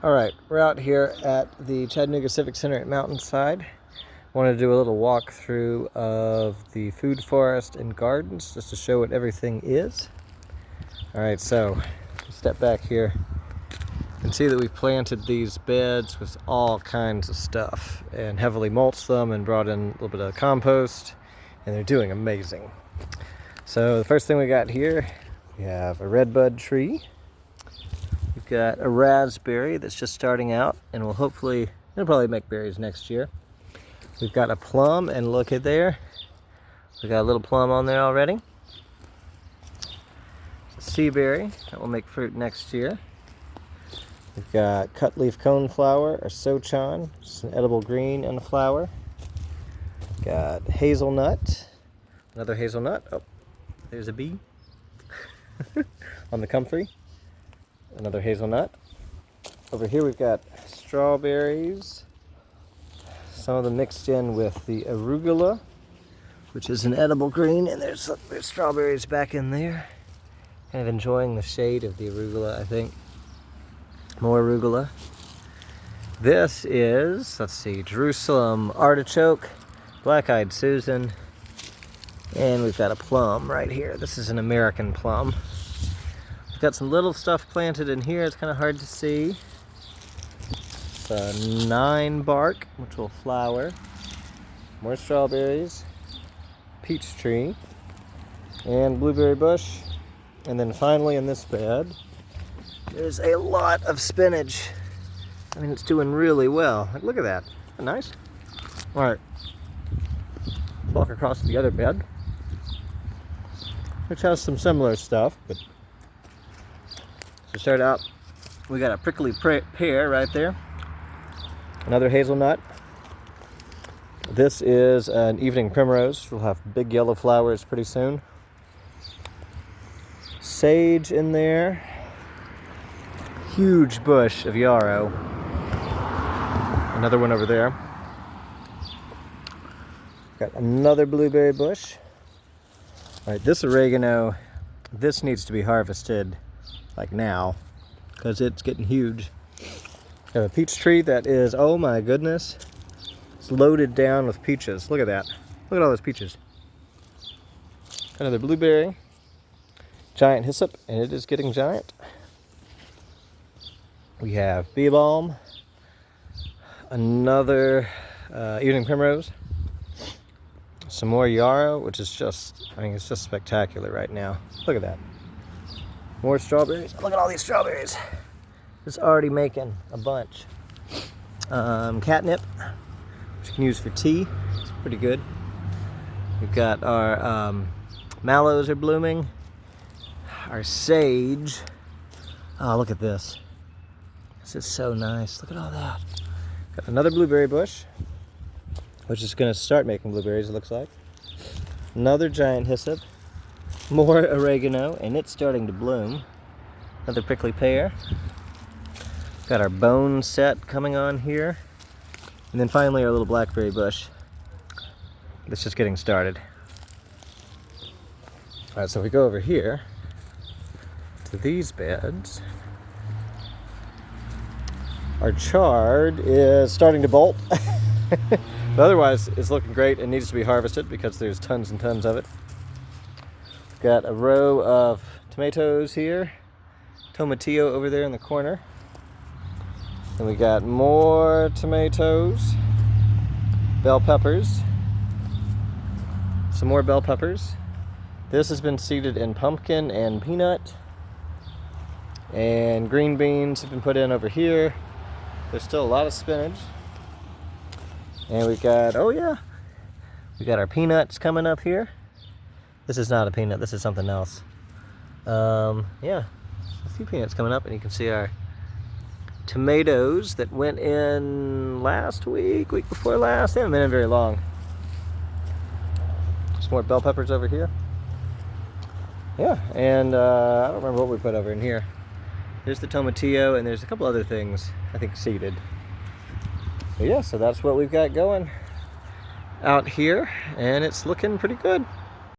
Alright, we're out here at the Chattanooga Civic Center at Mountainside. Wanted to do a little walkthrough of the food forest and gardens just to show what everything is. Alright, so step back here. You can see that we've planted these beds with all kinds of stuff and heavily mulched them and brought in a little bit of compost, and they're doing amazing. So the first thing we got here, we have a redbud tree. We've got a raspberry that's just starting out and will it'll probably make berries next year. We've got a plum, and look at there. We got a little plum on there already. It's a sea berry that will make fruit next year. We've got cut leaf coneflower or sochan, it's an edible green and a flower. Got hazelnut, another hazelnut. Oh, there's a bee on the comfrey. Another hazelnut. Over here we've got strawberries. Some of them mixed in with the arugula, which is an edible green, and there's strawberries back in there. Kind of enjoying the shade of the arugula, I think. More arugula. This is, let's see, Jerusalem artichoke, black-eyed Susan, and we've got a plum right here. This is an American plum. We've got some little stuff planted in here. It's kind of hard to see. It's a 9 bark, which will flower. More strawberries, peach tree, and blueberry bush. And then finally in this bed, there's a lot of spinach. I mean, it's doing really well. Like, look at that. Isn't that nice? All right. Walk across to the other bed, which has some similar stuff, but to start out, we got a prickly pear right there. Another hazelnut. This is an evening primrose. We'll have big yellow flowers pretty soon. Sage in there. Huge bush of yarrow. Another one over there. Got another blueberry bush. All right, this oregano, this needs to be harvested like now, because it's getting huge. Got a peach tree that is, oh my goodness, it's loaded down with peaches. Look at that. Look at all those peaches. Another blueberry, giant hyssop, and it is getting giant. We have bee balm, another evening primrose, some more yarrow, which is just, I mean, it's just spectacular right now. Look at that. More strawberries. Look at all these strawberries. It's already making a bunch. Catnip, which you can use for tea. It's pretty good. We've got our mallows are blooming. Our sage. Oh, look at this. This is so nice. Look at all that. Got another blueberry bush, which is going to start making blueberries, it looks like. Another giant hyssop. More oregano, and it's starting to bloom. Another prickly pear. Got our bone set coming on here. And then finally our little blackberry bush. It's just getting started. Alright, so if we go over here to these beds, our chard is starting to bolt. But otherwise, it's looking great and needs to be harvested because there's tons and tons of it. Got a row of tomatoes here, tomatillo over there in the corner. And we got more tomatoes, bell peppers, some more bell peppers. This has been seeded in pumpkin and peanut. And green beans have been put in over here. There's still a lot of spinach. And we got, oh yeah, we got our peanuts coming up here. This is not a peanut, this is something else. Yeah, a few peanuts coming up, and you can see our tomatoes that went in last week before last. They haven't been in very long. Some more bell peppers over here. Yeah, and I don't remember what we put over in here. There's the tomatillo, and there's a couple other things, I think seeded. But yeah, so that's what we've got going out here, and it's looking pretty good.